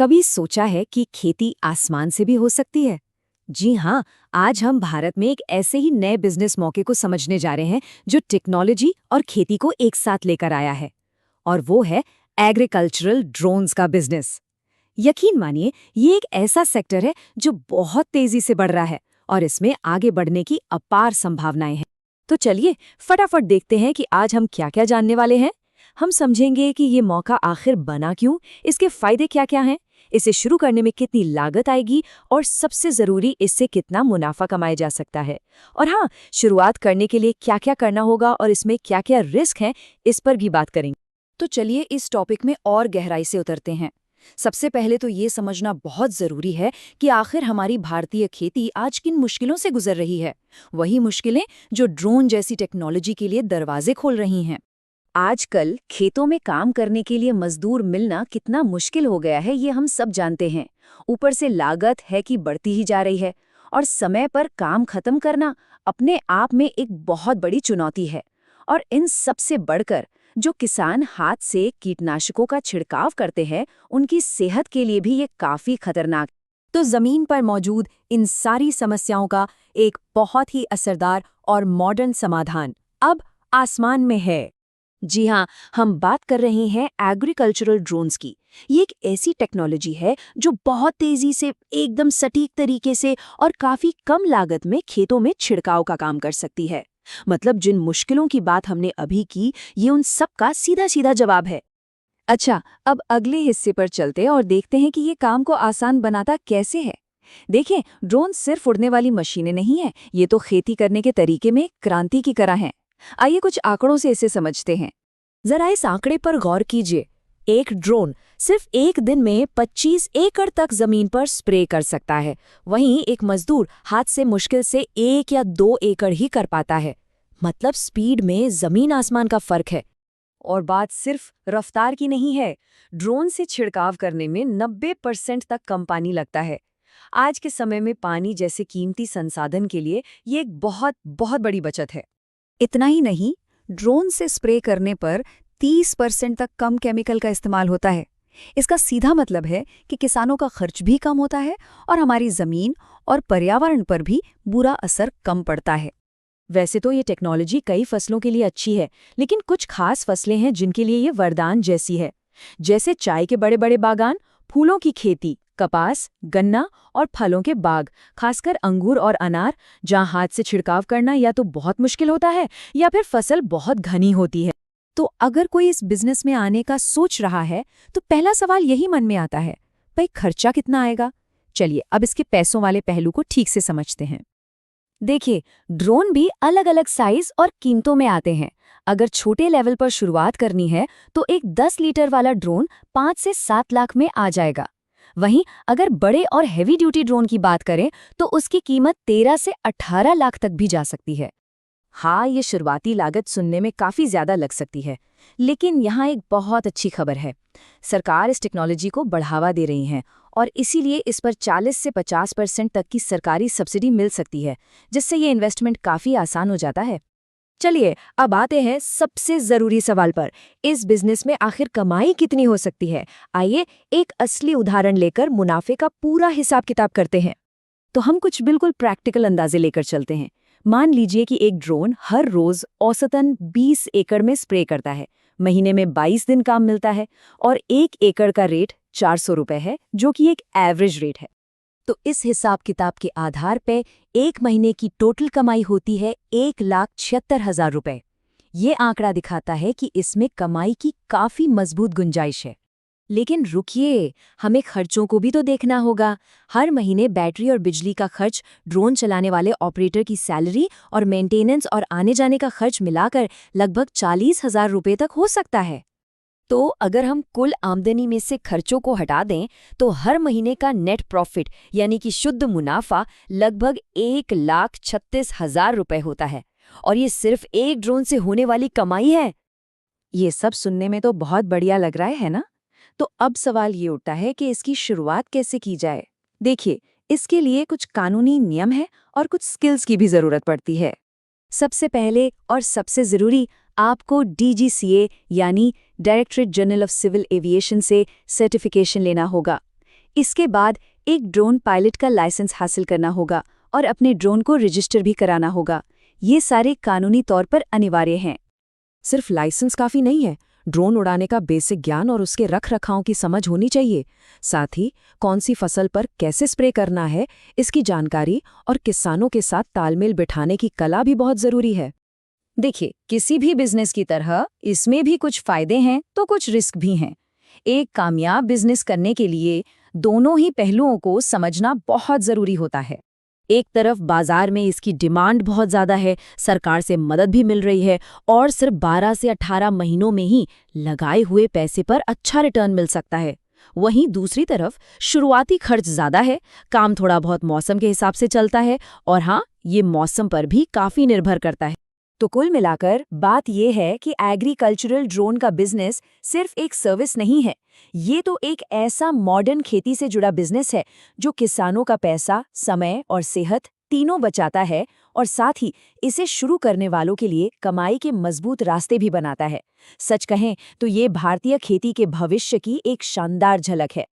कभी सोचा है कि खेती आसमान से भी हो सकती है? जी हाँ, आज हम भारत में एक ऐसे ही नए बिजनेस मौके को समझने जा रहे हैं जो टेक्नोलॉजी और खेती को एक साथ लेकर आया है। और वो है एग्रीकल्चरल ड्रोन्स का बिजनेस। यकीन मानिए, ये एक ऐसा सेक्टर है जो बहुत तेजी से बढ़ रहा है और इसमें आगे बढ़ने की अपार संभावनाएं हैं। तो चलिए फटाफट देखते हैं कि आज हम क्या-क्या जानने वाले हैं। हम समझेंगे कि ये मौका आखिर बना क्यों, इसके फायदे क्या-क्या हैं, इसे शुरू करने में कितनी लागत आएगी और सबसे जरूरी इससे कितना मुनाफा कमाया जा सकता है। और हाँ, शुरुआत करने के लिए क्या-क्या करना होगा और इसमें क्या-क्या रिस्क हैं, इस पर भी बात करेंगे। तो चलिए इस टॉपिक में और गहराई से उतरते हैं। सबसे पहले तो ये समझना बहुत जरूरी है कि आखिर हमारी भारतीय खेती आज किन मुश्किलों से गुजर रही है। वही मुश्किलें जो ड्रोन जैसी टेक्नोलॉजी के लिए दरवाजे खोल रही हैं। आजकल खेतों में काम करने के लिए मजदूर मिलना कितना मुश्किल हो गया है, ये हम सब जानते हैं। ऊपर से लागत है कि बढ़ती ही जा रही है और समय पर काम खत्म करना अपने आप में एक बहुत बड़ी चुनौती है। और इन सबसे बढ़कर जो किसान हाथ से कीटनाशकों का छिड़काव करते हैं, उनकी सेहत के लिए भी ये काफी खतरनाक। तो जमीन पर मौजूद इन सारी समस्याओं का एक बहुत ही असरदार और मॉडर्न समाधान अब आसमान में है। जी हाँ, हम बात कर रहे हैं एग्रीकल्चरल ड्रोन्स की। ये एक ऐसी टेक्नोलॉजी है जो बहुत तेजी से, एकदम सटीक तरीके से और काफी कम लागत में खेतों में छिड़काव का काम कर सकती है। मतलब जिन मुश्किलों की बात हमने अभी की, ये उन सब का सीधा सीधा जवाब है। अच्छा, अब अगले हिस्से पर चलते हैं और देखते हैं कि ये काम को आसान बनाता कैसे है। देखें, ड्रोन सिर्फ उड़ने वाली मशीनें नहीं है, ये तो खेती करने के तरीके में क्रांति की तरह हैं। आइए कुछ आंकड़ों से इसे समझते हैं। जरा इस आंकड़े पर गौर कीजिए। एक ड्रोन सिर्फ एक दिन में 25 एकड़ तक जमीन पर स्प्रे कर सकता है। वहीं एक मजदूर हाथ से मुश्किल से 1 या 2 एकड़ ही कर पाता है। मतलब स्पीड में जमीन आसमान का फर्क है। और बात सिर्फ रफ्तार की नहीं है। ड्रोन से छिड़काव करने में 90% तक कम पानी लगता है। आज के समय में पानी जैसे कीमती संसाधन के लिए ये एक बहुत बहुत बड़ी बचत है। इतना ही नहीं, ड्रोन से स्प्रे करने पर 30% तक कम केमिकल का इस्तेमाल होता है। इसका सीधा मतलब है कि किसानों का खर्च भी कम होता है और हमारी जमीन और पर्यावरण पर भी बुरा असर कम पड़ता है। वैसे तो ये टेक्नोलॉजी कई फसलों के लिए अच्छी है, लेकिन कुछ खास फसलें हैं जिनके लिए ये वरदान जैसी है। जैसे चाय के बड़े बड़े बागान, फूलों की खेती, कपास, गन्ना और फलों के बाग, खासकर अंगूर और अनार, जहां हाथ से छिड़काव करना या तो बहुत मुश्किल होता है या फिर फसल बहुत घनी होती है। तो अगर कोई इस बिजनेस में आने का सोच रहा है, तो पहला सवाल यही मन में आता है, भाई खर्चा कितना आएगा? चलिए अब इसके पैसों वाले पहलू को ठीक से समझते हैं। देखिए, ड्रोन भी अलग अलग साइज और कीमतों में आते हैं। अगर छोटे लेवल पर शुरुआत करनी है तो एक 10 लीटर वाला ड्रोन 5 से 7 लाख में आ जाएगा। वहीं अगर बड़े और हेवी ड्यूटी ड्रोन की बात करें तो उसकी कीमत 13 से 18 लाख तक भी जा सकती है। हाँ, ये शुरुआती लागत सुनने में काफी ज्यादा लग सकती है, लेकिन यहाँ एक बहुत अच्छी खबर है। सरकार इस टेक्नोलॉजी को बढ़ावा दे रही है और इसीलिए इस पर 40 से 50% तक की सरकारी सब्सिडी मिल सकती है, जिससे ये इन्वेस्टमेंट काफी आसान हो जाता है। चलिए अब आते हैं सबसे जरूरी सवाल पर, इस बिजनेस में आखिर कमाई कितनी हो सकती है। आइए एक असली उदाहरण लेकर मुनाफे का पूरा हिसाब किताब करते हैं। तो हम कुछ बिल्कुल प्रैक्टिकल अंदाजे लेकर चलते हैं। मान लीजिए कि एक ड्रोन हर रोज औसतन 20 एकड़ में स्प्रे करता है, महीने में 22 दिन काम मिलता है और 1 एकड़ का रेट 400 रुपए है, जो कि एक एवरेज रेट है। तो इस हिसाब किताब के आधार पे एक महीने की टोटल कमाई होती है 1,76,000 रुपए। ये आंकड़ा दिखाता है कि इसमें कमाई की काफी मजबूत गुंजाइश है। लेकिन रुकिए, हमें खर्चों को भी तो देखना होगा। हर महीने बैटरी और बिजली का खर्च, ड्रोन चलाने वाले ऑपरेटर की सैलरी और मेंटेनेंस और आने जाने का खर्च मिलाकर लगभग 40,000 रुपए तक हो सकता है। तो अगर हम कुल आमदनी में से खर्चों को हटा दें तो हर महीने का नेट प्रॉफिट यानी कि शुद्ध मुनाफा लगभग 1,36,000 रुपए होता है। और ये सिर्फ एक ड्रोन से होने वाली कमाई है। ये सब सुनने में तो बहुत बढ़िया लग रहा है ना? तो अब सवाल ये उठता है कि इसकी शुरुआत कैसे की जाए। देखिए, इसके लिए कुछ कानूनी नियम है और कुछ स्किल्स की भी जरूरत पड़ती है। सबसे पहले और सबसे जरूरी, आपको DGCA यानी directorate general of civil aviation से सर्टिफिकेशन लेना होगा। इसके बाद एक ड्रोन पायलट का लाइसेंस हासिल करना होगा और अपने ड्रोन को रजिस्टर भी कराना होगा। ये सारे कानूनी तौर पर अनिवार्य हैं। सिर्फ लाइसेंस काफी नहीं है, ड्रोन उड़ाने का बेसिक ज्ञान और उसके रख-रखाव की समझ होनी चाहिए। साथ ही कौन सी फसल पर कैसे स्प्रे करना है, इसकी जानकारी और किसानों के साथ तालमेल बिठाने की कला भी बहुत जरूरी है। देखिए, किसी भी बिजनेस की तरह इसमें भी कुछ फायदे हैं तो कुछ रिस्क भी हैं। एक कामयाब बिजनेस करने के लिए दोनों ही पहलुओं को समझना बहुत जरूरी होता है। एक तरफ बाजार में इसकी डिमांड बहुत ज्यादा है, सरकार से मदद भी मिल रही है और सिर्फ 12 से 18 महीनों में ही लगाए हुए पैसे पर अच्छा रिटर्न मिल सकता है। वहीं दूसरी तरफ शुरुआती खर्च ज्यादा है, काम थोड़ा बहुत मौसम के हिसाब से चलता है और हाँ, ये मौसम पर भी काफी निर्भर करता है। तो कुल मिलाकर बात यह है कि एग्रीकल्चरल ड्रोन का बिजनेस सिर्फ एक सर्विस नहीं है, ये तो एक ऐसा मॉडर्न खेती से जुड़ा बिजनेस है जो किसानों का पैसा, समय और सेहत तीनों बचाता है और साथ ही इसे शुरू करने वालों के लिए कमाई के मजबूत रास्ते भी बनाता है। सच कहें तो ये भारतीय खेती के भविष्य की एक शानदार झलक है।